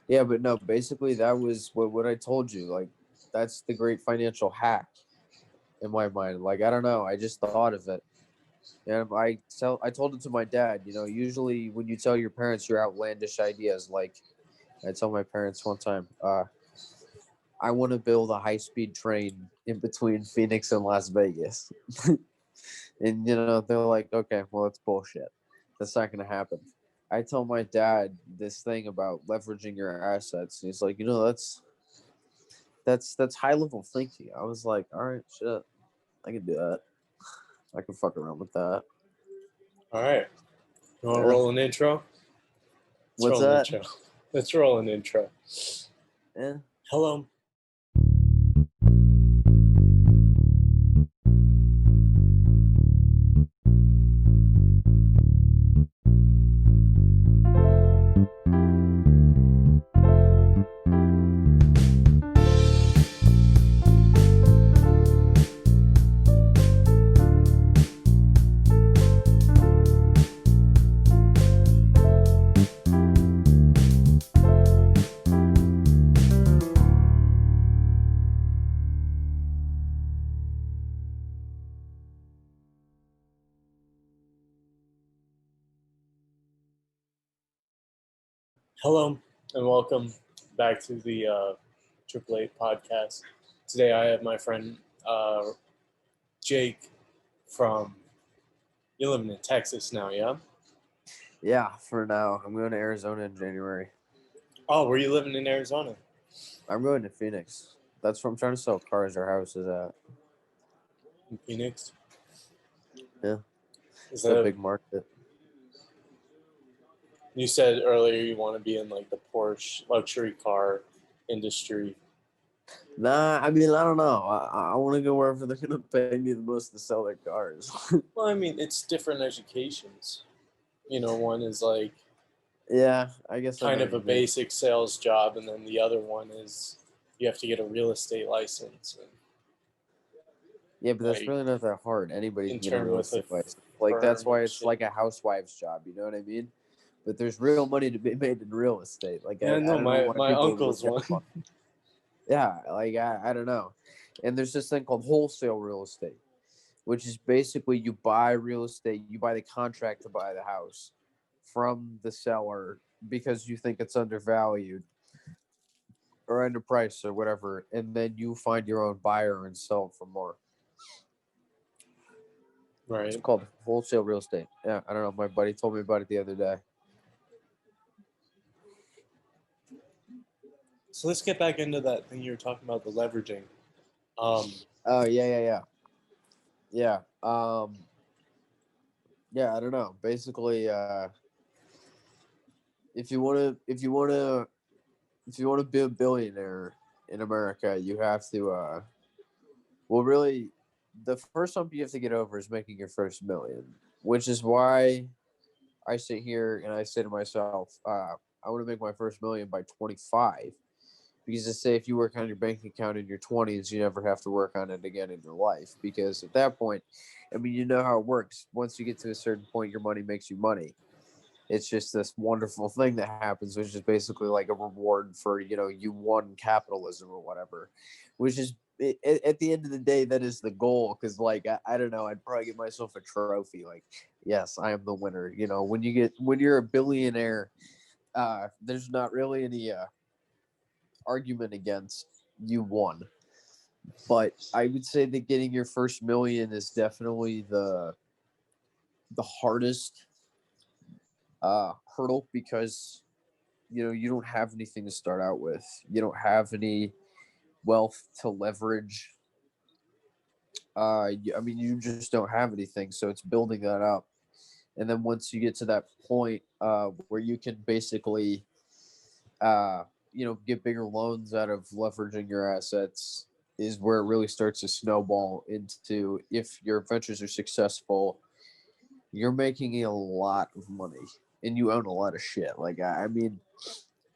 Yeah, but no, basically that was what I told you. Like, that's the great financial hack in my mind. Like, I don't know, I just thought of it, and I told it to my dad. Usually when you tell your parents your outlandish ideas, like I told my parents one time, I want to build a high speed train in between Phoenix and Las Vegas, and they're like, okay, well that's bullshit. That's not gonna happen. I told my dad this thing about leveraging your assets, and he's like, that's high level thinking. I was like, all right, shit, I can do that. I can fuck around with that. All right. You want to Yeah. roll an intro? Let's What's roll an that? intro. Let's roll an intro. Yeah. Hello. Hello, and welcome back to the Triple Eight podcast. Today I have my friend Jake from. You're living in Texas now, yeah? Yeah. For now, I'm going to Arizona in January. Oh, were you living in Arizona? I'm going to Phoenix. That's where I'm trying to sell cars or houses at. In Phoenix? Yeah. Is It's a that big market. you said earlier you want to be in like the Porsche luxury car industry? Nah, I mean, I don't know. I want to go wherever they're gonna pay me the most to sell their cars. Well, I mean, it's different educations. One is like Yeah, I guess I know kind what of a you mean. basic sales job, and then the other one is you have to get a real estate license and Yeah, but that's like really not that hard. Anybody can get a intern real with a estate license. Like that's firm why and it's shit. like a housewife's job. You know what I mean? But there's real money to be made in real estate. Like Yeah, I no, don't know my why my people look uncle's down one. on. Yeah, like I don't know. And there's this thing called wholesale real estate, which is basically you buy real estate, you buy the contract to buy the house from the seller because you think it's undervalued or underpriced or whatever, and then you find your own buyer and sell it for more. It's Right. called wholesale real estate. Yeah, I don't know. My buddy told me about it the other day. So let's get back into that thing you were talking about, the leveraging. Um, Oh yeah. Yeah. I don't know. Basically, if you want to be a billionaire in America, you have to. Well, really, the first hump you have to get over is making your first million, which is why I sit here and I say to myself, I want to make my first million by 25. Because they say if you work on your bank account in your 20s, you never have to work on it again in your life. Because at that point, I mean, you know how it works. Once you get to a certain point, your money makes you money. It's just this wonderful thing that happens, which is basically like a reward for, you won capitalism or whatever, which is at the end of the day, that is the goal. Because, like, I don't know, I'd probably give myself a trophy. Like, yes, I am the winner. When you're a billionaire, there's not really any argument against you won. But I would say that getting your first million is definitely the hardest hurdle because you don't have anything to start out with. You don't have any wealth to leverage. I mean, you just don't have anything, so it's building that up. And then once you get to that point where you can basically, get bigger loans out of leveraging your assets, is where it really starts to snowball into, if your ventures are successful, you're making a lot of money and you own a lot of shit. Like, I mean,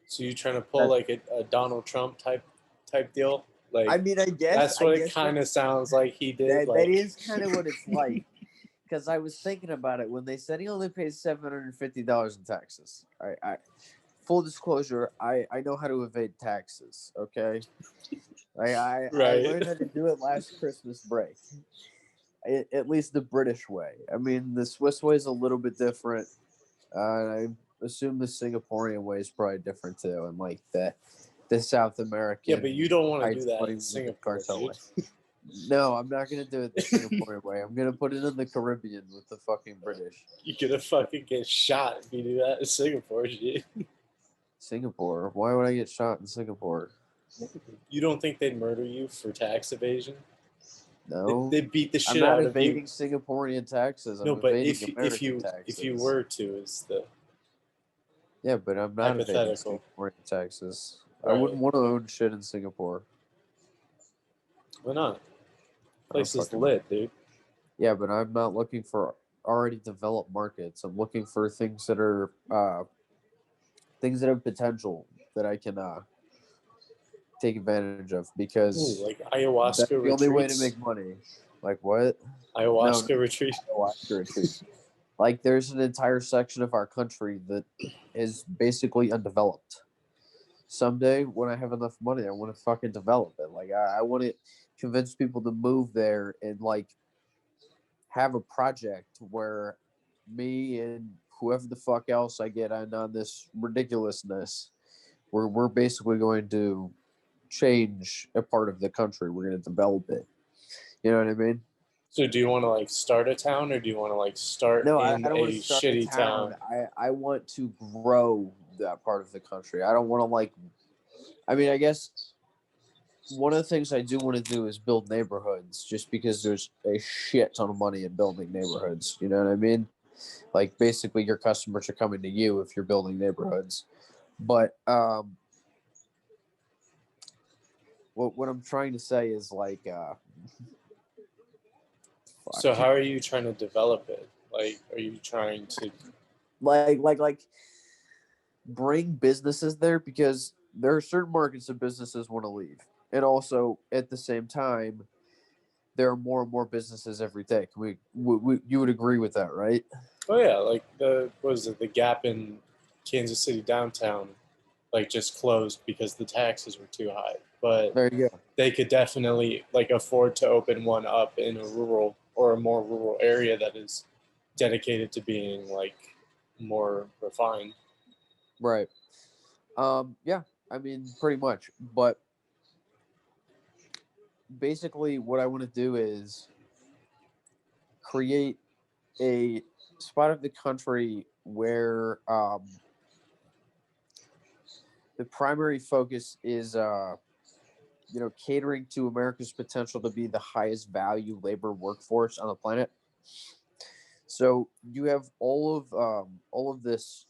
so you're trying to pull that, like a Donald Trump type deal? Like I guess, that's what it kind of sounds like he did. that Like, is kind of what it's like. Because I was thinking about it when they said he only pays $750 in taxes. I full disclosure, I know how to evade taxes. Okay, I Right. learned how to do it last Christmas break. At least the British way. I mean, the Swiss way is a little bit different. I assume the Singaporean way is probably different too, and like the South American. Yeah, but you don't want to do that money in Singapore, cartel dude. way. No, I'm not gonna do it the Singaporean way. I'm gonna put it in the Caribbean with the fucking British. You're gonna fucking get shot if you do that in Singapore, dude. Singapore? Why would I get shot in Singapore? You don't think they'd murder you for tax evasion? No, They beat the I'm shit not out of you. evading Singaporean taxes. I'm No, but evading if American taxes. you were to, is the Yeah, but I'm not evading hypothetical. Singaporean taxes. Right. I wouldn't want to own shit in Singapore. Why not? I Place don't is fucking- lit, dude. Yeah, but I'm not looking for already developed markets. I'm looking for things that are things that have potential that I can take advantage of because Ooh, like that's ayahuasca the retreats. only way to make money. Like what? Ayahuasca No, retreat. ayahuasca retreat. Like there's an entire section of our country that is basically undeveloped. Someday when I have enough money, I want to fucking develop it. Like I want to convince people to move there and like have a project where me and whoever the fuck else I get on this ridiculousness, we're basically going to change a part of the country. We're going to develop it. You know what I mean? So, do you want to like start a town, or do you want to like start No, I in don't a want to start a shitty town. I want to grow that part of the country. I don't want to like. I mean, I guess one of the things I do want to do is build neighborhoods, just because there's a shit ton of money in building neighborhoods. You know what I mean? Like basically, your customers are coming to you if you're building neighborhoods. But what I'm trying to say is like, So, how are you trying to develop it? Like, are you trying to? like bring businesses there, because there are certain markets that businesses want to leave, and also at the same time there are more and more businesses every day. You would agree with that, right? Oh yeah, like the Gap in Kansas City downtown, like just closed because the taxes were too high. But There you go. they could definitely like afford to open one up in a rural or a more rural area that is dedicated to being like more refined. Right. Yeah, I mean pretty much. But basically what I want to do is create a spot of the country where the primary focus is catering to America's potential to be the highest value labor workforce on the planet. So you have all of this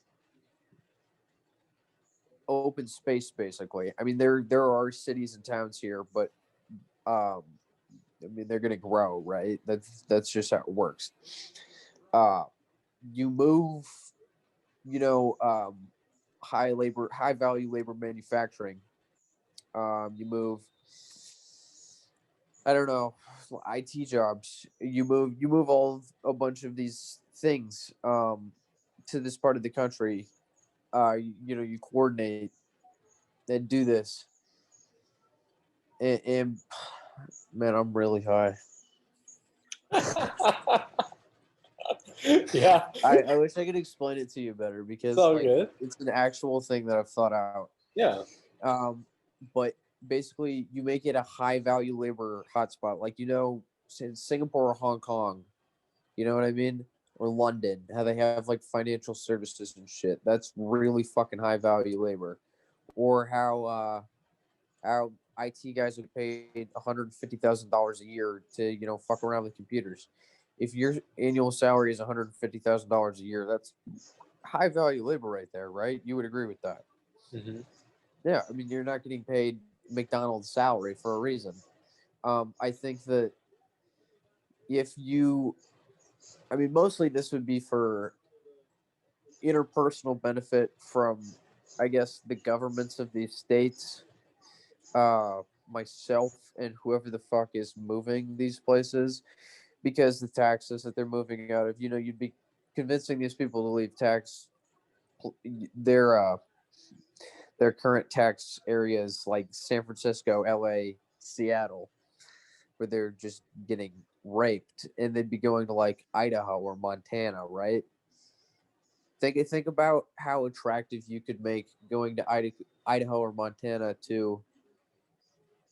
open space, basically. I mean, there are cities and towns here, but I mean they're gonna grow, right? That's just how it works. Uh, you move, you know, high value labor manufacturing. You move, I don't know, IT jobs. You move a bunch of these things to this part of the country. You coordinate and do this. And man, I'm really high. Yeah, I wish I could explain it to you better, because it's all like good. it's an actual thing that I've thought out. Yeah, But basically, you make it a high value labor hotspot, like Singapore or Hong Kong. You know what I mean? Or London, how they have like financial services and shit. That's really fucking high value labor. Or how IT guys are paid $150,000 a year to fuck around with computers. If your annual salary is $150,000 a year, that's high value labor right there, right? You would agree with that. hmm Yeah, I mean, you're not getting paid McDonald's salary for a reason. I think that I mean, mostly this would be for interpersonal benefit from, I guess, the governments of these states, myself, and whoever the fuck is moving these places, because the taxes that they're moving out of, you'd be convincing these people to leave their their current tax areas like San Francisco, LA, Seattle, where they're just getting raped, and they'd be going to like Idaho or Montana, right? Think about how attractive you could make going to Idaho or Montana to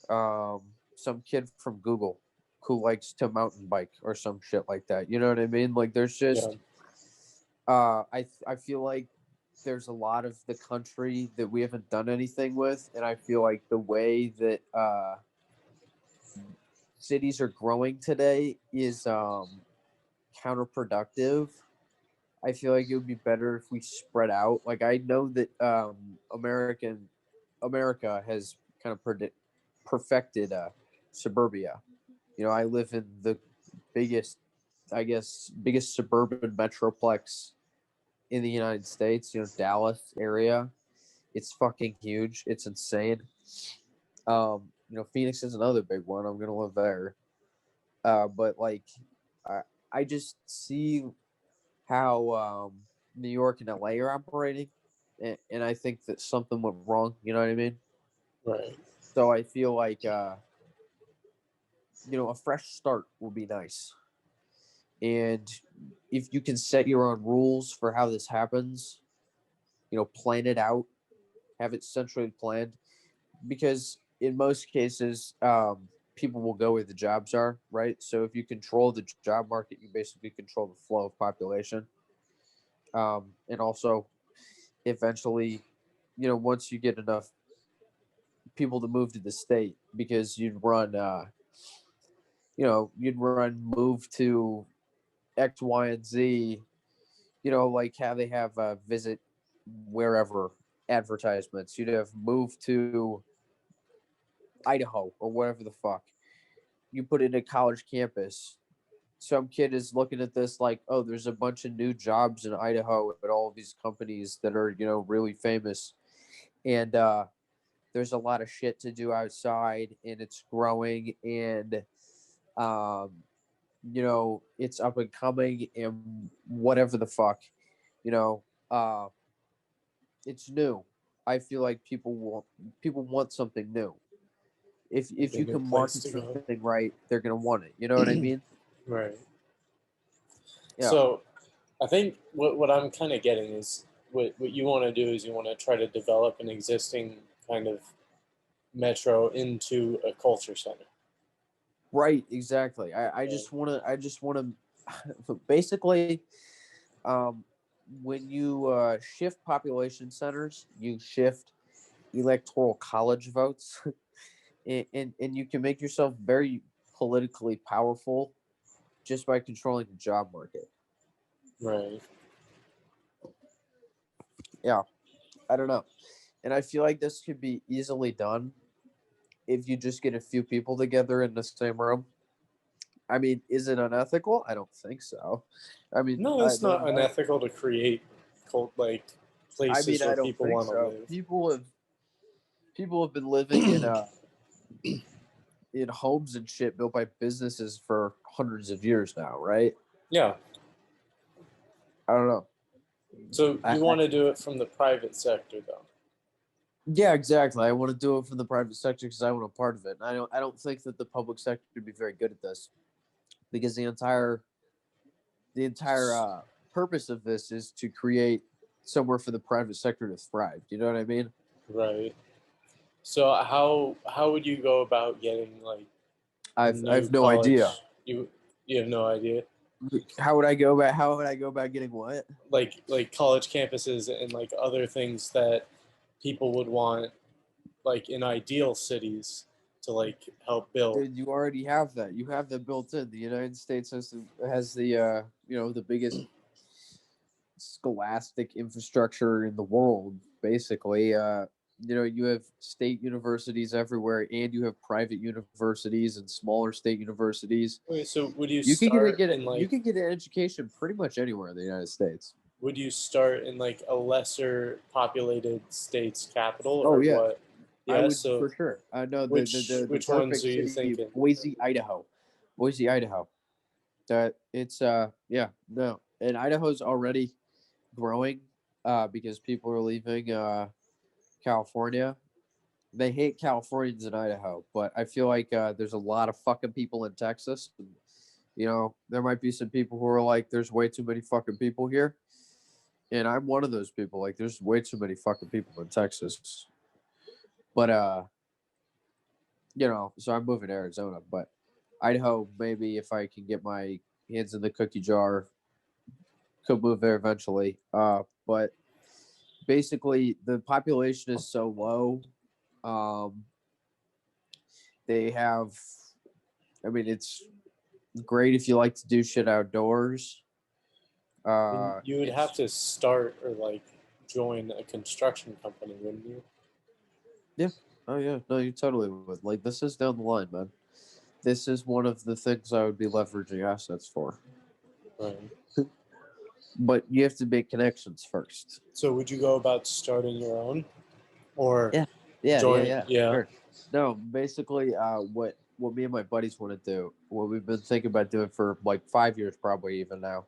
some kid from Google who likes to mountain bike or some shit like that. You know what I mean? Like there's Yeah. just I feel like there's a lot of the country that we haven't done anything with, and I feel like the way that cities are growing today is counterproductive. I feel like it would be better if we spread out. Like I know that America has kind of perfected suburbia. You know, I live in the biggest, I guess, biggest suburban metroplex in the United States. You know, Dallas area. It's fucking huge. It's insane. You know, Phoenix is another big one. I'm gonna live there. But like, I I just see how New York and LA are operating, and I think that something went wrong. You know what I mean? Right. So I feel like you know, a fresh start will be nice. And if you can set your own rules for how this happens, you know, plan it out, have it centrally planned, because in most cases, people will go where the jobs are, right? So if you control the job market, you basically control the flow of population. And also, eventually, you know, once you get enough people to move to the state, because you'd run, you know, you'd run move to X, Y, and Z, you know, like how they have visit wherever advertisements. You'd have move to Idaho or whatever the fuck. You put it in a college campus. Some kid is looking at this like, oh, there's a bunch of new jobs in Idaho at all of these companies that are, you know, really famous. And there's a lot of shit to do outside and it's growing and um, you know, it's up and coming and whatever the fuck, you know, uh, it's new. I feel like people want something new. If Like a you new can place market to go. something right, they're gonna want it. You know what I mean? Right. Yeah. So I think what I'm kind of getting is what you want to do is you want to try to develop an existing kind of metro into a culture center. Right, exactly. Right. I just wanna basically um when you shift population centers, you shift electoral college votes and you can make yourself very politically powerful just by controlling the job market. Right. Yeah, I don't know. And I feel like this could be easily done if you just get a few people together in the same room. I mean, is it unethical? I don't think so. I mean, No, it's not unethical to create places I where don't people think want to so. live. People have been living in homes and shit built by businesses for hundreds of years now, right? Yeah. I don't know. So you I want to do it from the private sector, though. Yeah, exactly. I want to do it from the private sector because I want a part of it. I don't think that the public sector would be very good at this because the entire purpose of this is to create somewhere for the private sector to thrive. Do you know what I mean? Right. So how would you go about getting like I new have no idea. college? You have no idea. How would I go about getting what? Like college campuses and like other things that people would want like in ideal cities to like help build. Dude, you already have that. You have that built in. The United States has the you know, the biggest scholastic infrastructure in the world, basically. You know, you have state universities everywhere, and you have private universities and smaller state universities. Okay, so would you start in You like can get an education pretty much anywhere in the United States. would you start in like a lesser populated state's capital Oh or yeah, what? I Yeah, would so for sure. I know the which ones perfect are you city, thinking? Boise, Idaho. Boise, Idaho. That it's yeah, no, and Idaho's already growing because people are leaving California. They hate Californians in Idaho, but I feel like there's a lot of fucking people in Texas. And, there might be some people who are like, "There's way too many fucking people here," and I'm one of those people. Like, there's way too many fucking people in Texas. But so I'm moving to Arizona, but Idaho, maybe if I can get my hands in the cookie jar, could move there eventually. But basically, the population is so low. They have, I mean, it's great if you like to do shit outdoors. You would have to start or like join a construction company, wouldn't you? Yeah. Oh yeah. No, you totally would. Like, this is down the line, man. This is one of the things I would be leveraging assets for. Right. But you have to make connections first. So would you go about starting your own, or Yeah. join? Yeah. Sure. No, basically, what me and my buddies want to do, what we've been thinking about doing for like 5 years, probably even now,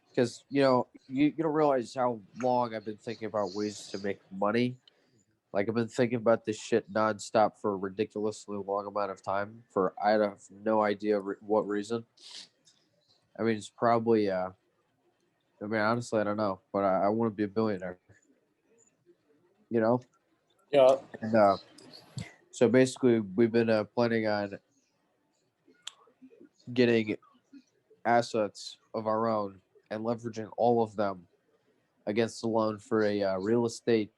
because you don't realize how long I've been thinking about ways to make money. Like, I've been thinking about this shit nonstop for a ridiculously long amount of time. For I have no idea what reason. I mean, it's probably. I mean, honestly, I don't know, but I want to be a billionaire. Yeah. And so basically, we've been planning on getting assets of our own and leveraging all of them against a loan for a real estate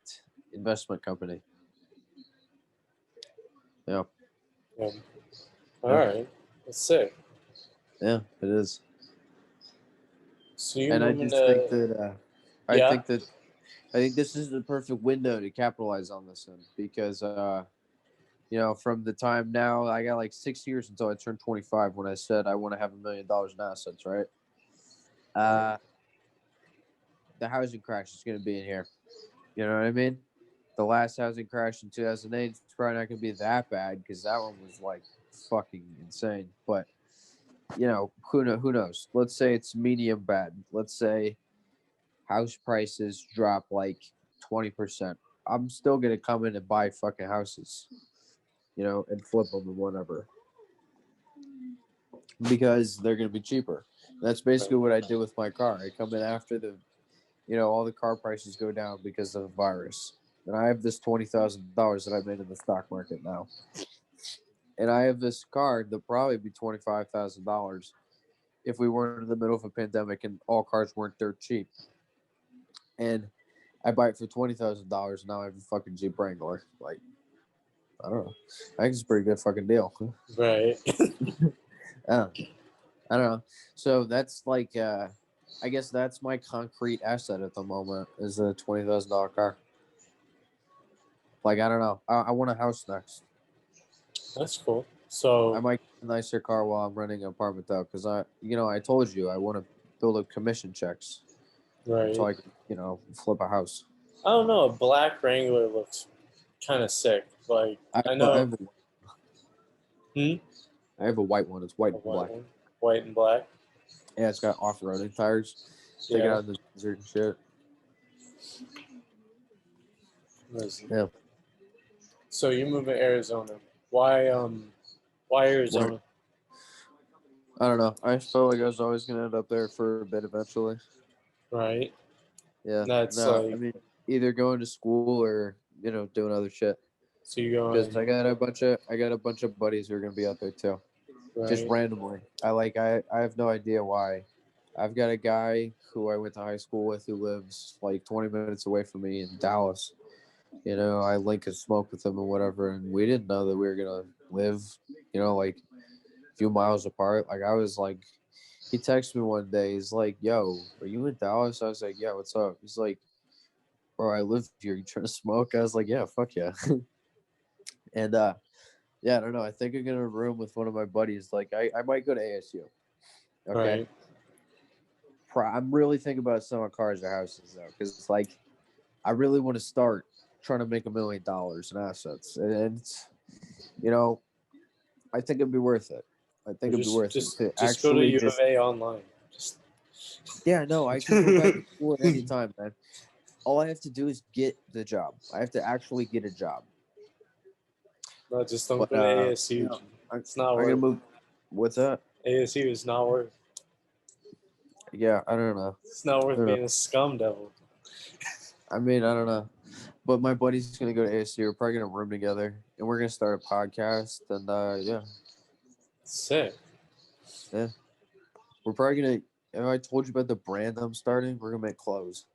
investment company. Yeah. All right. That's sick. Yeah, it is. So you And I moving just think that I Yeah. think this is the perfect window to capitalize on this in, because from the time now, I got like 6 years until I turn 25 when I said I want to have $1 million in assets, right? The housing crash is going to be in here. You know what I mean? The last housing crash in 2008 is probably not going to be that bad, because that one was like fucking insane. But who knows? Let's say it's medium bad. Let's say house prices drop like 20%. I'm still going to come in and buy fucking houses, and flip them and whatever, because they're going to be cheaper. That's basically what I did with my car. I come in after all the car prices go down because of the virus. And I have this $20,000 that I made in the stock market now. And I have this car that'll probably be $25,000 if we weren't in the middle of a pandemic and all cars weren't dirt cheap. And I buy it for $20,000. Now I have a fucking Jeep Wrangler. Like, I don't know. I think it's a pretty good fucking deal. Right. I don't know. So that's like, I guess that's my concrete asset at the moment, is a $20,000 car. Like, I don't know. I want a house next. That's cool. So I might get a nicer car while I'm renting an apartment though, because I told you I want to build up commission checks right. so I can, flip a house. I don't know. A black Wrangler looks kind of sick. Like I know. I have a white one. It's white and black. White and black. Yeah, it's got off-roading tires. Take it out in the desert and shit. Yeah. So you move to Arizona. Why Arizona? I don't know. I felt like I was always gonna end up there for a bit eventually. Right. Yeah. I mean, either going to school or doing other shit. So you going? Because I got a bunch of buddies who are gonna be out there too. Right. Just randomly. I have no idea why. I've got a guy who I went to high school with who lives like 20 minutes away from me in Dallas. I link and smoke with him and whatever, and we didn't know that we were gonna live, like a few miles apart. Like, I was like, he texted me one day. He's like, "Yo, are you in Dallas?" I was like, "Yeah, what's up?" He's like, "Bro, I live here. You trying to smoke?" I was like, "Yeah, fuck yeah." And yeah, I don't know. I think I'm gonna room with one of my buddies. Like, I might go to ASU. Okay. Right. I'm really thinking about selling cars or houses though, because it's like, I really want to start trying to make $1 million in assets, and I think it'd be worth it. I think it'd be worth it to just actually go to U of A online. Yeah, no, I can go back to school at any time, man. all I have to do is get the job. I have to actually get a job. No, just don't But go to ASU. you know, I'm, It's not I'm gonna worth. move. What's that? ASU is not worth. Yeah, I don't know. It's not I worth don't know. being a scum devil. I mean, I don't know. But my buddy's gonna go to ASU. We're probably gonna room together, and we're gonna start a podcast. And yeah, Sick. we're probably gonna. Have I told you about the brand I'm starting? We're gonna make clothes.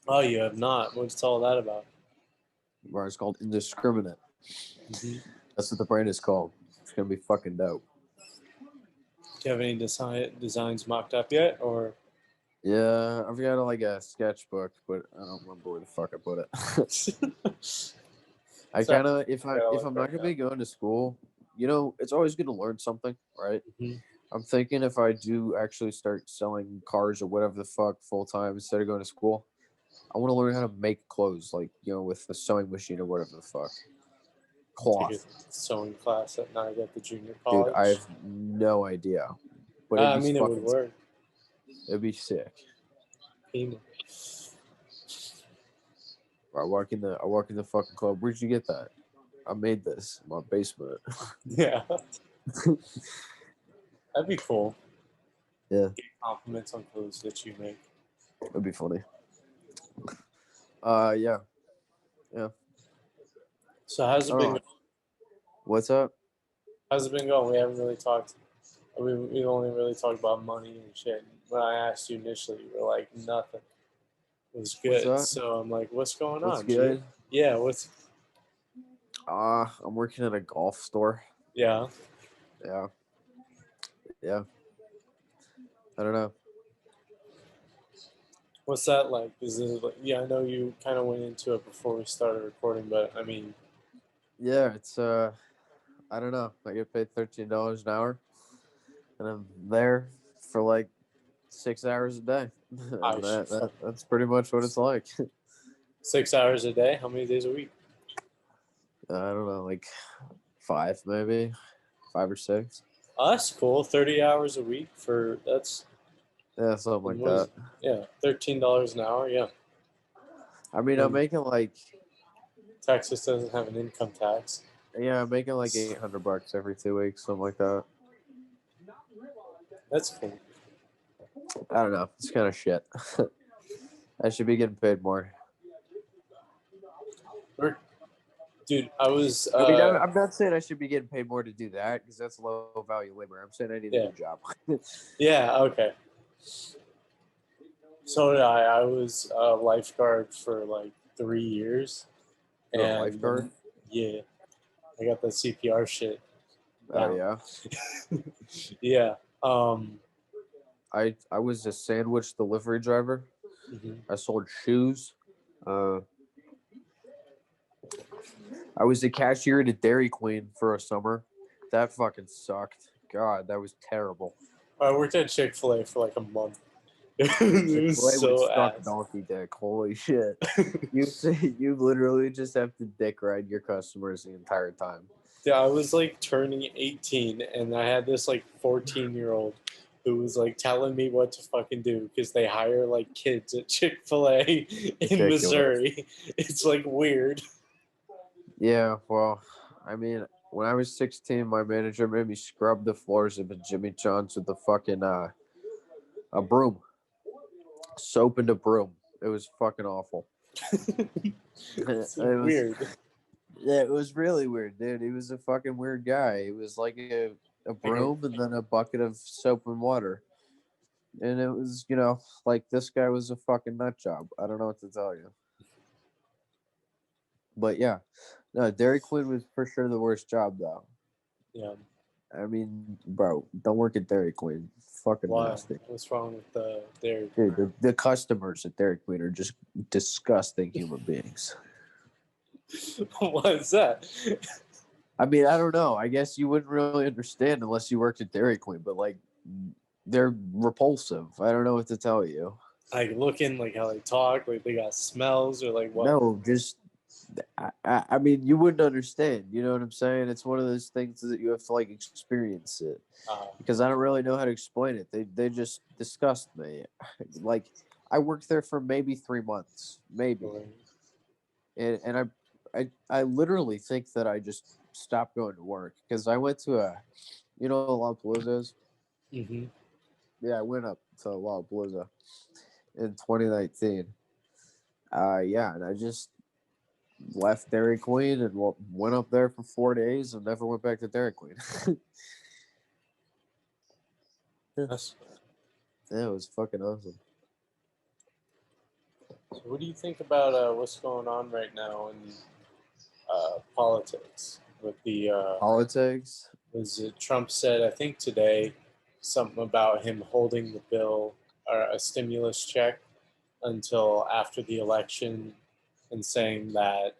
Oh, you have not. What's all that about? Where it's called Indiscriminate. Mm-hmm. That's what the brand is called. It's gonna be fucking dope. Do you have any designs mocked up yet, or? Yeah, I've got like a sketchbook, but I don't remember where the fuck I put it. I So- kind of if Yeah, I like I'm that, not gonna be going to school, you know, it's always good to learn something, right? Mhm. I'm thinking if I do actually start selling cars or whatever the fuck full time instead of going to school, I want to learn how to make clothes, like with the sewing machine or whatever the fuck. Take a Cloth, sewing class at night at the junior dude. college. I have no idea, but it'd I be mean, it would fucking. work. It'd be sick. Pima. I walk in the fucking club. Where'd you get that? I made this in my basement. Yeah, that'd be cool. Yeah. Get compliments on clothes that you make. It'd be funny. Yeah. So how's it been? Oh, what's up? How's it been going? We haven't really talked. We only really talked about money and shit. When I asked you initially, you were like nothing. It was good. What's up? So I'm like, what's going What's on? G? good? Yeah. What's? I'm working at a golf store. Yeah. Yeah. Yeah. I don't know. What's that like? Is it like? Yeah, I know you kind of went into it before we started recording, but I mean, Yeah, it's I don't know. I get paid $13 an hour, and I'm there for like 6 hours a day. I And that's pretty much what it's like. 6 hours a day. How many days a week? I don't know, like 5 maybe, 5 or 6. That's cool. 30 hours a week for that's Yeah, something like what is that. yeah, $13 an hour. Yeah. I mean, I'm making like Texas doesn't have an income tax. I'm making like $800 every 2 weeks, something like that. That's cool. I don't know. It's kind of shit. I should be getting paid more. Dude, I was. I mean, I'm not saying I should be getting paid more to do that because that's low value labor. I'm saying I need a new job. Yeah. Okay. So did I. I was a lifeguard for like 3 years. You're a lifeguard? Yeah. I got the CPR shit. Oh yeah. Yeah. I was a sandwich delivery driver. Mhm. I sold shoes. I was a cashier at a Dairy Queen for a summer. That fucking sucked. God, that was terrible. I worked at Chick-fil-A for like a month. It Chick-fil-A was would so suck ass. donkey dick. Holy shit. You literally just have to dick ride your customers the entire time. Yeah, I was like turning 18 and I had this like 14-year-old who was like telling me what to fucking do because they hire like kids at Chick-fil-A in Ridiculous. Missouri. It's like weird. Yeah, well, I mean, when I was 16, my manager made me scrub the floors of a Jimmy John's with a fucking a broom, soap and a broom. It was fucking awful. It's It was- weird. Yeah, it was really weird, dude. He was a fucking weird guy. He was like a broom and then a bucket of soap and water. And it was, like this guy was a fucking nut job. I don't know what to tell you. But yeah, no, Dairy Queen was for sure the worst job, though. Yeah. I mean, bro, don't work at Dairy Queen. Fucking Why? nasty. What's wrong with the Dairy? Dude, the customers at Dairy Queen are just disgusting human beings. What is that? I mean, I don't know. I guess you wouldn't really understand unless you worked at Dairy Queen, but like, they're repulsive. I don't know what to tell you. Like looking, like how they talk, like they got smells, or like what? No, just, I mean, you wouldn't understand. You know what I'm saying? It's one of those things that you have to like experience it because I don't really know how to explain it. They just disgust me. Like, I worked there for maybe 3 months, maybe, and I literally think that I just stopped going to work because I went to a, Lollapalooza. Mm-hmm. Yeah, I went up to Lollapalooza in 2019. Yeah, and I just left Dairy Queen and went up there for 4 days and never went back to Dairy Queen. That's, Yeah, it was fucking awesome. so what do you think about what's going on right now in politics with the Politics. was it Trump said, I think today, something about him holding the bill or a stimulus check until after the election, and saying that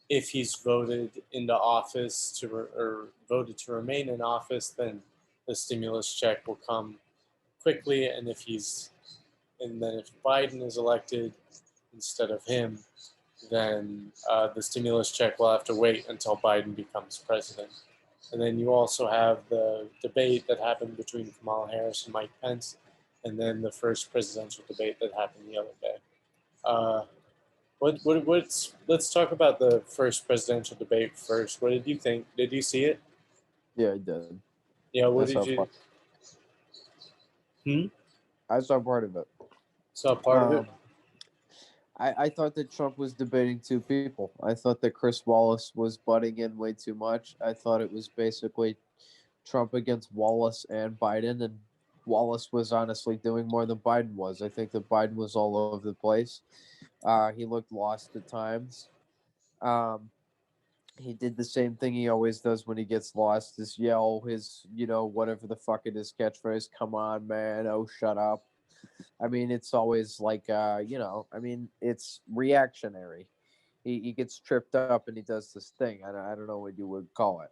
if he's voted into office or voted to remain in office, then the stimulus check will come quickly, and then if Biden is elected instead of him, then the stimulus check will have to wait until Biden becomes president. And then you also have the debate that happened between Kamala Harris and Mike Pence, and then the first presidential debate that happened the other day. Uh, let's talk about the first presidential debate first. What did you think? Did you see it? Yeah, I did. Yeah, I what did saw you? part. Hmm? I saw part of it. Saw part of it? I thought that Trump was debating two people. I thought that Chris Wallace was butting in way too much. I thought it was basically Trump against Wallace and Biden, and Wallace was honestly doing more than Biden was. I think that Biden was all over the place. He looked lost at times. Um, he did the same thing he always does when he gets lost: is yell his, whatever the fuck it is catchphrase. Come on, man! Oh, shut up! I mean, it's always like, it's reactionary. He gets tripped up and he does this thing. I don't know what you would call it.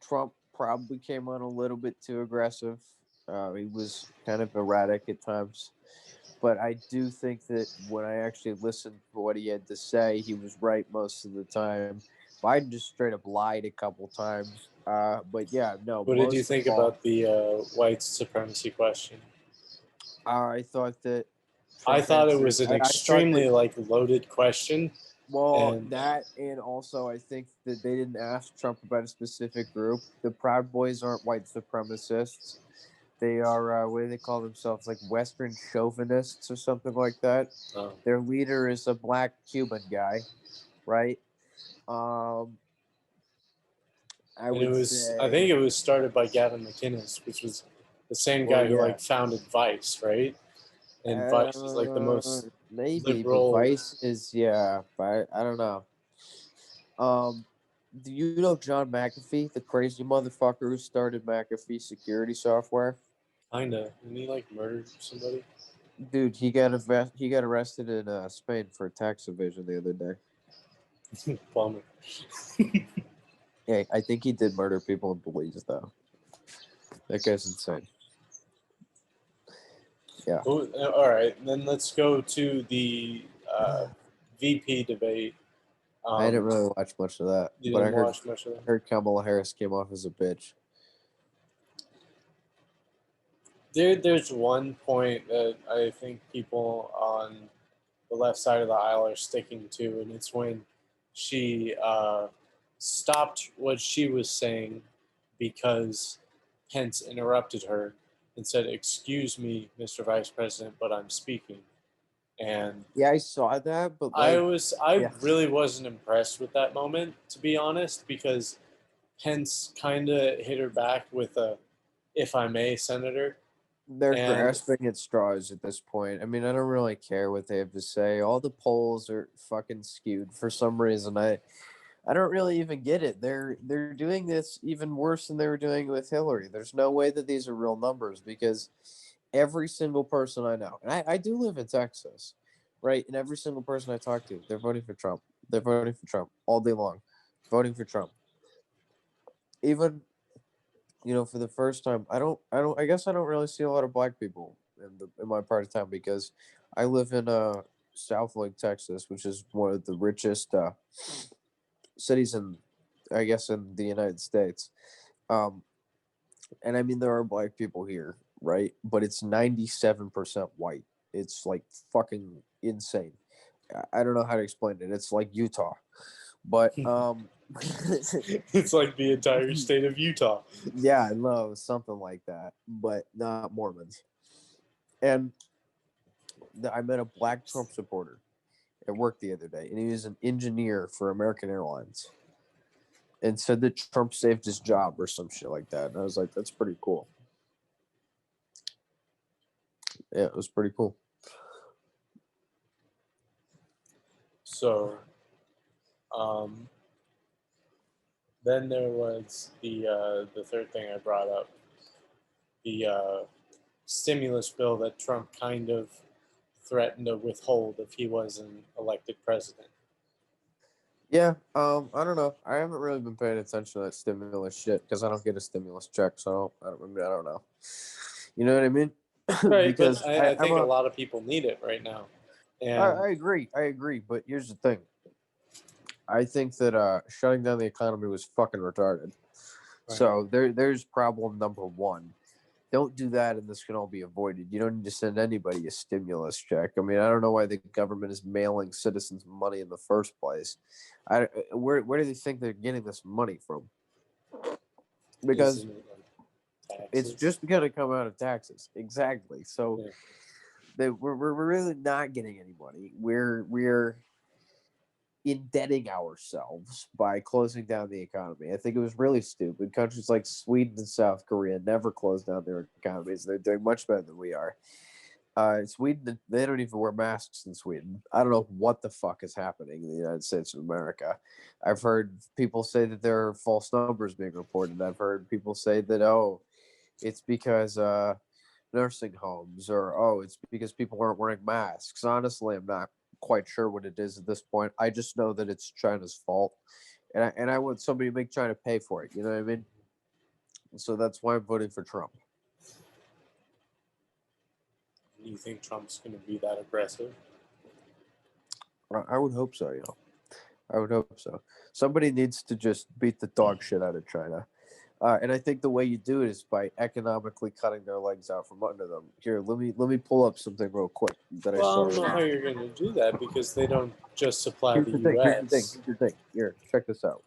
Trump probably came on a little bit too aggressive. He was kind of erratic at times. But I do think that when I actually listened to what he had to say, he was right most of the time. Biden just straight up lied a couple times. But yeah, no, What did you most of think all, about the white supremacy question? I thought that I Trump thought it answered. was an I thought that extremely loaded question, Well, and that and also I think that they didn't ask Trump about a specific group. The Proud Boys aren't white supremacists. They are what do they call themselves? Like Western chauvinists or something like that. uh, Their leader is a black Cuban guy, right? Um, I and it would was I think say, it was started by Gavin McInnes, which was the same well, guy who yeah, founded Vice, right? And Vice is like the most maybe, but liberal. Vice is yeah, but I don't know. Um, do you know John McAfee, the crazy motherfucker who started McAfee Security Software? Kinda. Didn't he murdered somebody? Dude, he got arrested in Spain for tax evasion the other day. Bummer. Yeah, I think he did murder people in Belize though. That guy's insane. Yeah, Oh, all right, then let's go to the VP debate. I didn't Um, really watch much of that, you but didn't watch much of that. heard Kamala Harris came off as a bitch. There's one point that I think people on the left side of the aisle are sticking to, and it's when she stopped what she was saying because Pence interrupted her and said, "Excuse me, Mr. Vice President, but I'm speaking." And Yeah, I saw that, but like, I yeah, really wasn't impressed with that moment, to be honest, because Pence kind of hit her back with a, "If I may, Senator," they're and grasping at straws at this point. I mean, I don't really care what they have to say. All the polls are fucking skewed for some reason. I don't really even get it. They're doing this even worse than they were doing with Hillary. There's no way that these are real numbers because every single person I know, and I do live in Texas, right? And every single person I talk to, they're voting for Trump. They're voting for Trump all day long, voting for Trump. Even for the first time, I guess I don't really see a lot of black people in my part of town because I live in Southlake, Texas, which is one of the richest cities in, I guess, in the United States. Um, and I mean, there are black people here. right? But it's 97% white. It's like fucking insane. I don't know how to explain it. It's like Utah. But It's like the entire state of Utah. yeah, I know something like that, but not Mormons. And I met a black Trump supporter at work the other day, and he was an engineer for American Airlines, and said that Trump saved his job or some shit like that. And I was like, that's pretty cool. Yeah, it was pretty cool. So, then there was the third thing I brought up, the stimulus bill that Trump kind of threatened to withhold if he wasn't elected president. Yeah, I don't know. I haven't really been paying attention to that stimulus shit because I don't get a stimulus check, so I don't know. You know what I mean? Right, Because but I I'm think a lot of people need it right now. And I agree. But here's the thing. I think that shutting down the economy was fucking retarded. Right. So there's problem number one. Don't do that, and this can all be avoided. You don't need to send anybody a stimulus check. I mean, I don't know why the government is mailing citizens money in the first place. Where do they think they're getting this money from? Because isn't it like it's taxes? just going to come out of taxes. Exactly. So Yeah. we're really not getting any money. We're indebting ourselves by closing down the economy. I think it was really stupid. Countries like Sweden and South Korea never closed down their economies. They're doing much better than we are. Sweden, they don't even wear masks in Sweden. I don't know what the fuck is happening in the United States of America. I've heard people say that there are false numbers being reported. I've heard people say that, oh, it's because nursing homes, or oh, it's because people aren't wearing masks. Honestly, I'm not quite sure what it is at this point. I just know that it's China's fault, and I want somebody to make China pay for it. You know what I mean? So that's why I'm voting for Trump. You think Trump's going to be that aggressive? I would hope so. I would hope so. Somebody needs to just beat the dog shit out of China. And I think the way you do it is by economically cutting their legs out from under them. Here, let me pull up something real quick that I Well, saw. I don't know how you're going to do that because they don't just supply Here's the the thing. U.S. Here, check this out.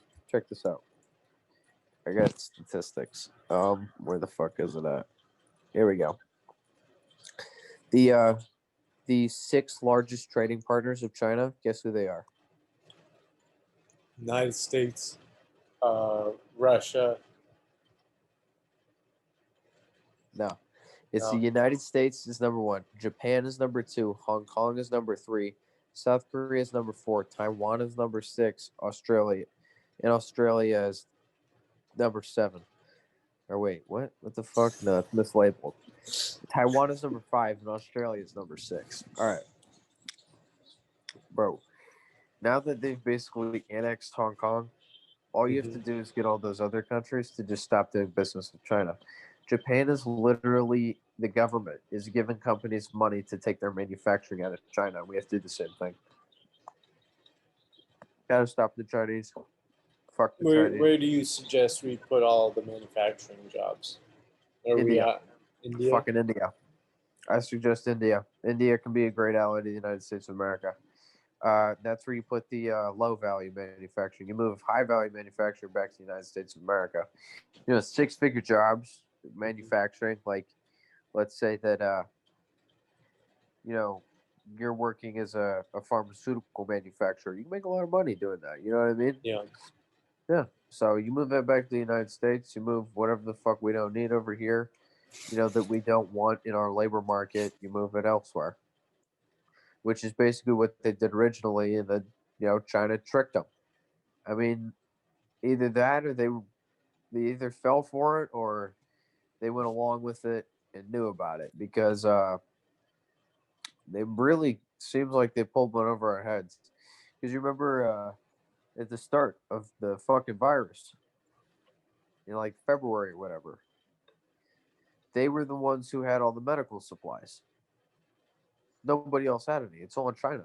I got statistics. Where the fuck is it at? Here we go. The 6 largest trading partners of China. Guess who they are? United States, Russia. No, it's No. the United States is number 1. Japan is number 2. Hong Kong is number 3. South Korea is number 4. Taiwan is number 6. Australia is number 7. Or wait, what? What the fuck? No, it's mislabeled. Taiwan is number 5 and Australia is number 6. All right, bro. Now that they've basically annexed Hong Kong, all you have to do is get all those other countries to just stop doing business with China. Japan is literally, the government is giving companies money to take their manufacturing out of China. We have to do the same thing. Gotta stop the Chinese. Fuck the Chinese. Where do you suggest we put all the manufacturing jobs? Are we India. at India? Fucking India. I suggest India. India can be a great ally to the United States of America. That's where you put the low value manufacturing. You move high value manufacturing back to the United States of America. 6-figure jobs, manufacturing. Like, let's say that you're working as a pharmaceutical manufacturer. You can make a lot of money doing that. You know what I mean? Yeah. Yeah. So you move that back to the United States. You move whatever the fuck we don't need over here, that we don't want in our labor market. You move it elsewhere, which is basically what they did originally, and then China tricked them. I mean, either that or they either fell for it or they went along with it and knew about it, because they really seems like they pulled one over our heads. Because you remember at the start of the fucking virus, like February or whatever, they were the ones who had all the medical supplies. Nobody else had any. It's all in China.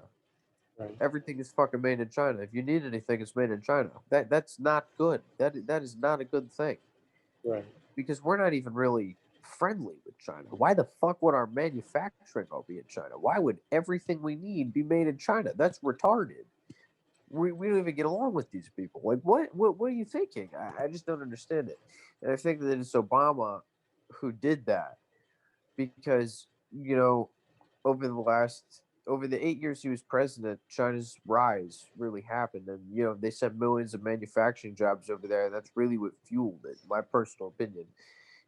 Right. Everything is fucking made in China. If you need anything, it's made in China. That's not good. That is not a good thing. Right. Because we're not even really friendly with China. Why the fuck would our manufacturing all be in China? Why would everything we need be made in China? That's retarded. We don't even get along with these people. Like, what are you thinking? I just don't understand it. And I think that it's Obama who did that because, over over the 8 years he was president, China's rise really happened, and they sent millions of manufacturing jobs over there. That's really what fueled it, my personal opinion,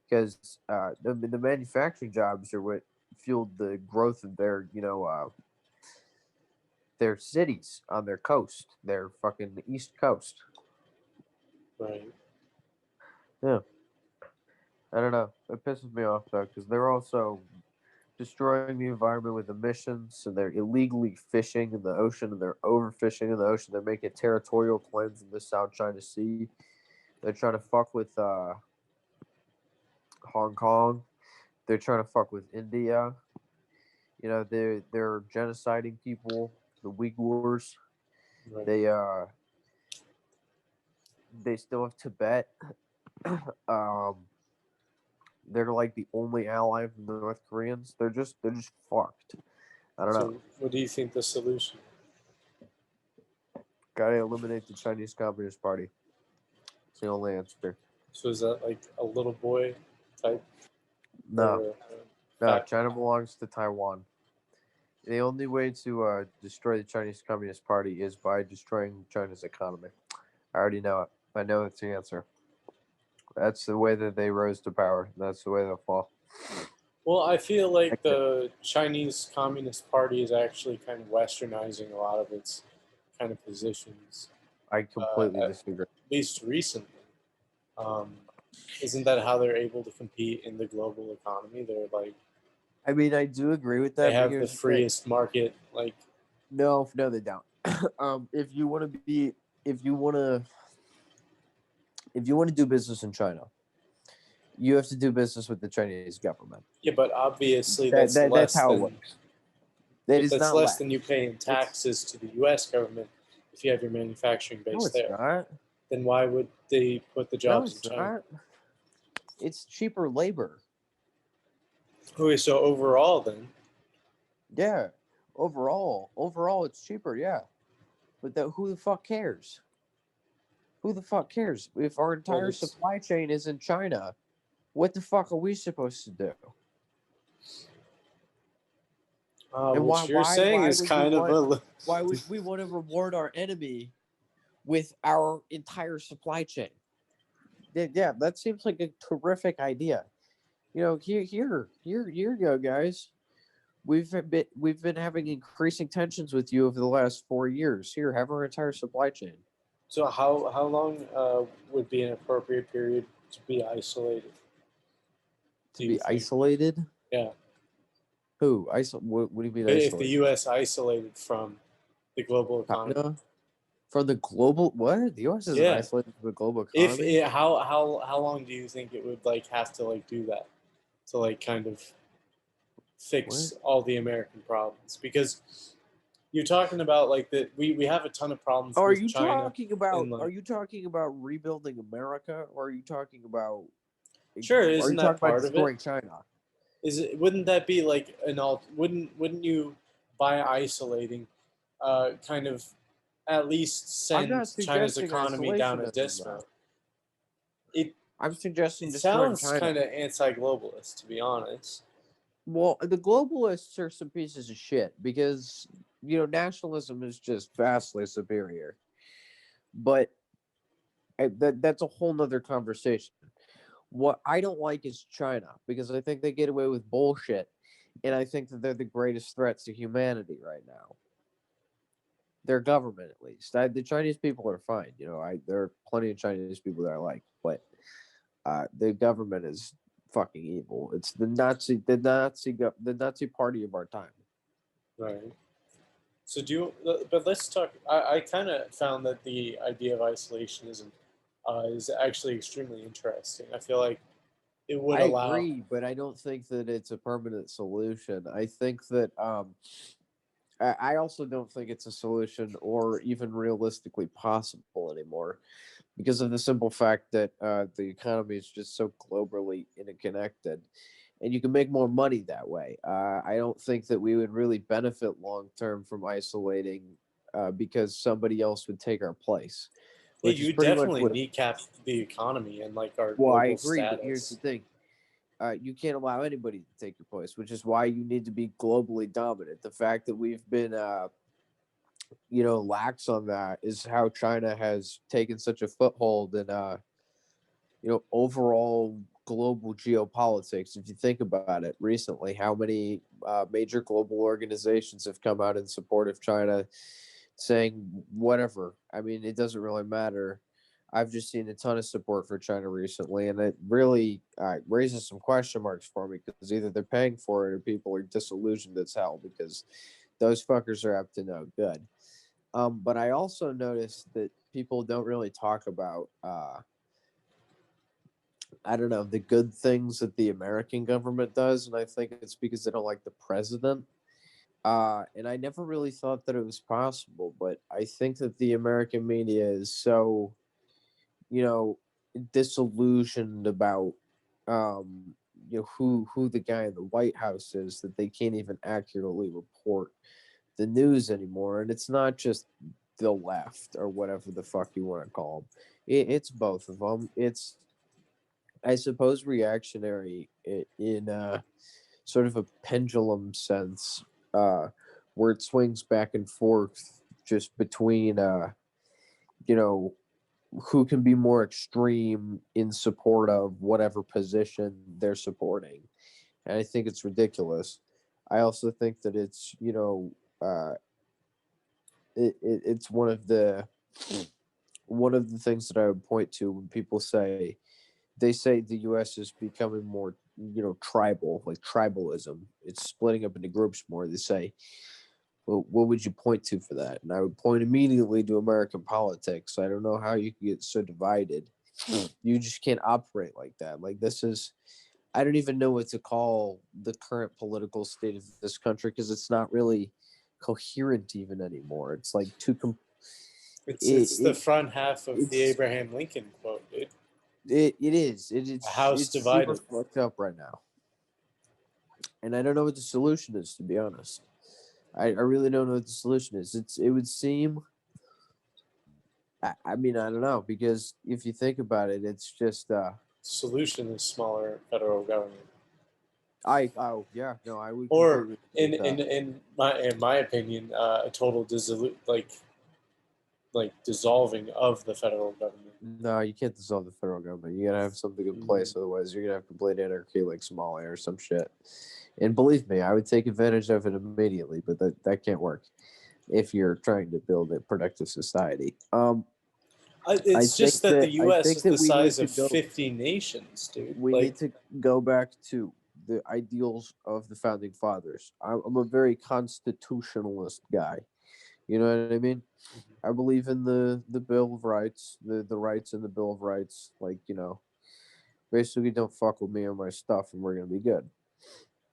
because the manufacturing jobs are what fueled the growth of their cities on their coast, their fucking east coast. Right. Yeah, I don't know. It pisses me off though, because they're also destroying the environment with emissions, and they're illegally fishing in the ocean, and they're overfishing in the ocean. They're making territorial claims in the South China Sea. They're trying to fuck with Hong Kong. They're trying to fuck with India. They're genociding people. The Uyghurs. Right. They still have Tibet. um, they're like the only ally of the North Koreans. They're just fucked. I don't know. So, what do you think the solution? Gotta eliminate the Chinese Communist Party. It's the only answer. So, is that like a little boy type? No, no. fact- China belongs to Taiwan. The only way to destroy the Chinese Communist Party is by destroying China's economy. I already know it. I know it's the answer. That's the way that they rose to power. That's the way they'll fall. Well, I feel like the Chinese Communist Party is actually kind of westernizing a lot of its kind of positions, I completely at disagree. least recently. Um, isn't that how they're able to compete in the global economy? They're like I mean, I do agree with that. they but have the here's thing. freest market. Like No, they don't. If you want to do business in China, you have to do business with the Chinese government. yeah, but obviously that's less that's how than it works. That is that's not less than you pay in taxes to the U.S. government if you have your manufacturing base No, it's there. not. Then why would they put the No, jobs it's in China? not. It's cheaper labor. Okay, so overall, then Yeah. Overall, it's cheaper. Yeah. But who the fuck cares? Who the fuck cares? If our entire it's- supply chain is in China, what the fuck are we supposed to do? And what you're saying is would kind of a why would we want to reward our enemy with our entire supply chain? Yeah, that seems like a terrific idea. Here you go, guys. We've been having increasing tensions with you over the last 4 years. Here, have our entire supply chain. So how long would be an appropriate period to be isolated? To be isolated? Yeah. Who? What do you mean If isolated? the U.S. isolated from the global economy. China? From the global what? The U.S. isn't Yeah. isolated from the global economy. How long do you think it would like have to like do that to like kind of fix all the American problems? Because you're talking about like that we have a ton of problems Are with you China. talking about? and, like- Are you talking about rebuilding America, or are you talking about? Sure, Are isn't you that talking about part of it? destroying China? Wouldn't that be like wouldn't you by isolating kind of at least I'm send not China's suggesting economy down a isolationism, dismount? I'm suggesting It destroying sounds China. kind of anti-globalist, to be honest. Well, the globalists are some pieces of shit because nationalism is just vastly superior. But that's a whole nother conversation. What I don't like is China because I think they get away with bullshit, and I think that they're the greatest threats to humanity right now. Their government, at least. The Chinese people are fine. There are plenty of Chinese people that I like, but the government is fucking evil. It's the Nazi party of our time. Right. So but let's talk. I kind of found that the idea of isolationism is actually extremely interesting. I feel like it would allow. I agree, but I don't think that it's a permanent solution. I think that I also don't think it's a solution or even realistically possible anymore, because of the simple fact that the economy is just so globally interconnected, and you can make more money that way. I don't think that we would really benefit long term from isolating because somebody else would take our place, Yeah, which is you pretty much definitely what. kneecap the economy and like our Well, I global agree, but here's the status. thing: you can't allow anybody to take your place, which is why you need to be globally dominant. The fact that we've been lax on that is how China has taken such a foothold in overall global geopolitics. If you think about it, recently, how many major global organizations have come out in support of China, saying whatever. I mean, it doesn't really matter. I've just seen a ton of support for China recently, and it really raises some question marks for me because either they're paying for it or people are disillusioned as hell because those fuckers are up to no good. But I also noticed that people don't really talk about, I don't know, the good things that the American government does. And I think it's because they don't like the president. And I never really thought that it was possible, but I think that the American media is so, you know, disillusioned about, who the guy in the White House is that they can't even accurately report the news anymore. And it's not just the left or whatever the fuck you want to call them. It's both of them. It's, I suppose, reactionary in sort of a pendulum sense, where it swings back and forth just between, you know, who can be more extreme in support of whatever position they're supporting. And I think it's ridiculous. I also think that it's, it's one of the things that I would point to when people say they say the U.S. is becoming more, tribal, like tribalism. It's splitting up into groups more. They say, well, what would you point to for that? And I would point immediately to American politics. I don't know how you can get so divided. You just can't operate like that. Like this is, I don't even know what to call the current political state of this country because it's not really coherent even anymore. It's like It's the it, front half of the it's Abraham Lincoln quote, dude. it is A it's house it's super divided. fucked up right now, and I don't know what the solution is, to be honest. I really don't know what the solution is. It would seem. I mean, I don't know, because if you think about it, it's just Solution is smaller federal government. I oh yeah, no, I would Or completely agree in with in that. in my opinion, a total like dissolving of the federal government. No, you can't dissolve the federal government. You gotta have something in Mm. place, otherwise you're gonna have complete anarchy like Somalia or some shit. And believe me, I would take advantage of it immediately, but that can't work if you're trying to build a productive society. I It's think just that the that I U.S. think is that the we need size to of go. 50 nations, dude. We Like, need to go back to the ideals of the founding fathers. I'm a very constitutionalist guy. You know what I mean? I believe in the Bill of Rights, the rights in the Bill of Rights. Like, basically, don't fuck with me or my stuff, and we're gonna be good.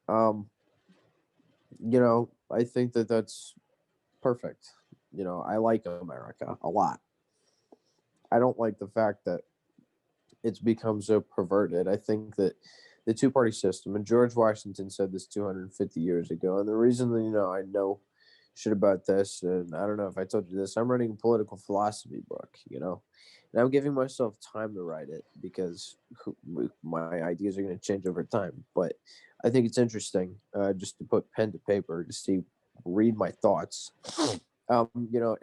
Um, I think that that's perfect. I like America a lot. I don't like the fact that it's become so perverted. I think that the two party system, and George Washington said this 250 years ago, and the reason that, I know shit about this, and I don't know if I told you this, I'm writing a political philosophy book, and I'm giving myself time to write it because my ideas are going to change over time. But I think it's interesting just to put pen to paper to see, read my thoughts. And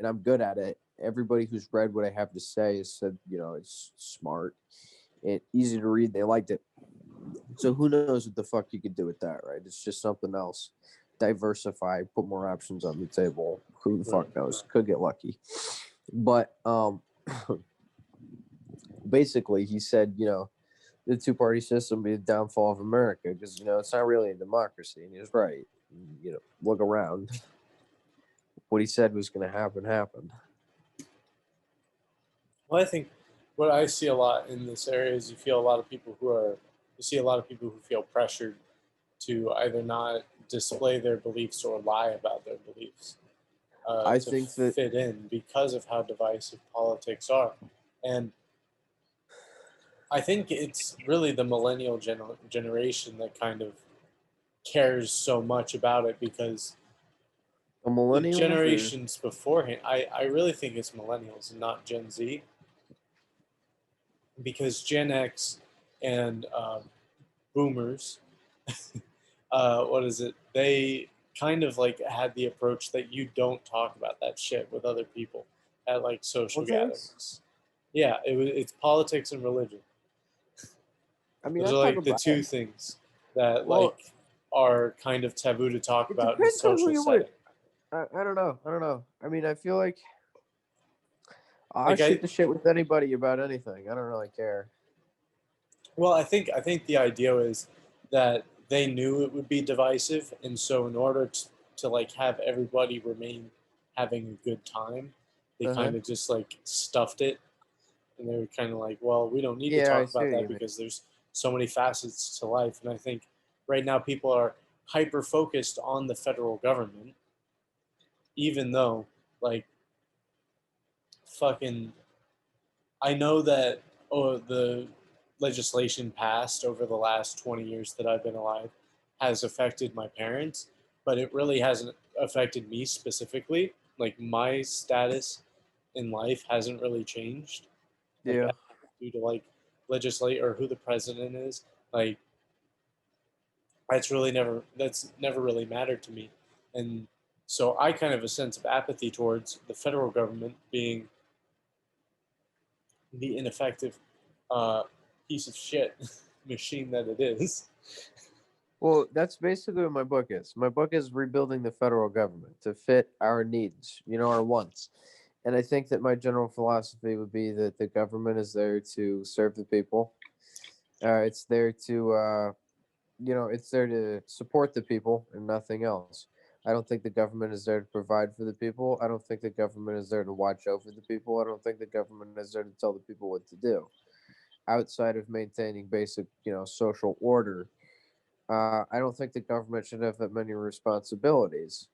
I'm good at it. Everybody who's read what I have to say has said, it's smart and easy to read. They liked it. So who knows what the fuck you could do with that, right? It's just something else. Diversify, put more options on the table. Who the right. fuck knows? Could get lucky. But basically he said, the two party system be the downfall of America because it's not really a democracy, and he was right. Look around. What he said was going to happen happened. Well, I think what I see a lot in this area is you see a lot of people who feel pressured to either not display their beliefs or lie about their beliefs I to think that fit in because of how divisive politics are. And I think it's really the millennial generation that kind of cares so much about it, because The the millennials, or generations beforehand, I really think it's millennials and not Gen Z, because Gen X and boomers, what is it? They kind of like had the approach that you don't talk about that shit with other people at like social politics. gatherings. Yeah, it's politics and religion. I mean, Those I are talk like the about two it. things that Well, like are kind of taboo to talk it about in a depends on who social you're setting. with. I don't know. I don't know. I mean, I feel like I'll Like shoot the shit with anybody about anything. I don't really care. I think the idea is that they knew it would be divisive, and so in order to like have everybody remain having a good time, they Uh huh. kind of just like stuffed it, and they were kind of like, well, we don't need to Yeah, I talk see about what that you mean. because there's so many facets to life. And I think right now people are hyper focused on the federal government, even though like fucking I know that the legislation passed over the last 20 years that I've been alive has affected my parents, but it really hasn't affected me specifically. Like my status in life hasn't really changed. Like Yeah. due to like legislate or who the president is. Like that's never really mattered to me. And so I kind of have a sense of apathy towards the federal government being the ineffective uh, piece of shit machine that it is. Well, that's basically what my book is. My book is rebuilding the federal government to fit our needs, our wants. And I think that my general philosophy would be that the government is there to serve the people. It's there to, it's there to support the people and nothing else. I don't think the government is there to provide for the people. I don't think the government is there to watch over the people. I don't think the government is there to tell the people what to do. Outside of maintaining basic, social order, I don't think the government should have that many responsibilities.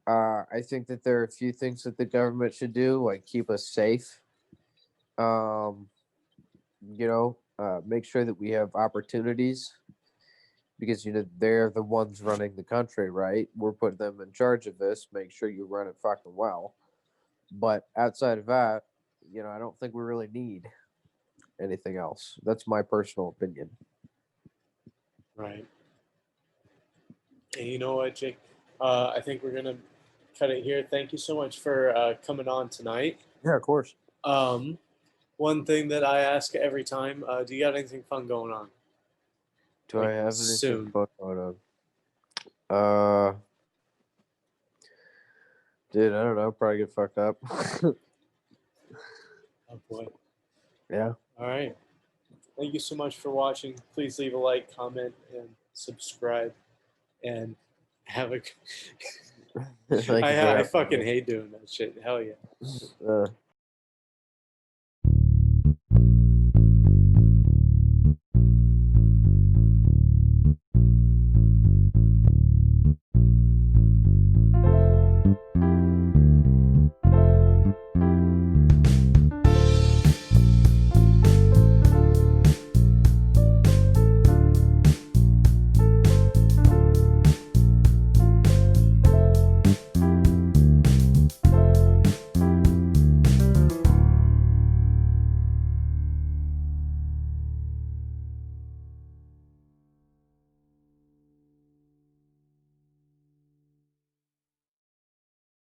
I think that there are a few things that the government should do, like keep us safe. Um, make sure that we have opportunities because they're the ones running the country, right? We're putting them in charge of this. Make sure you run it fucking well. But outside of that, I don't think we really need anything else. That's my personal opinion. Right. And you know what, Jake? I think we're gonna cut it here. Thank you so much for coming on tonight. Yeah, of course. Um, One thing that I ask every time: do you got anything fun going on? Do I Like have anything soon? fun going on? Uh, dude, I don't know. Probably get fucked up. Oh boy! Yeah. All right. Thank you so much for watching. Please leave a like, comment, and subscribe. And have a. Thank you for I having fucking me. hate doing that shit. Hell yeah. Uh,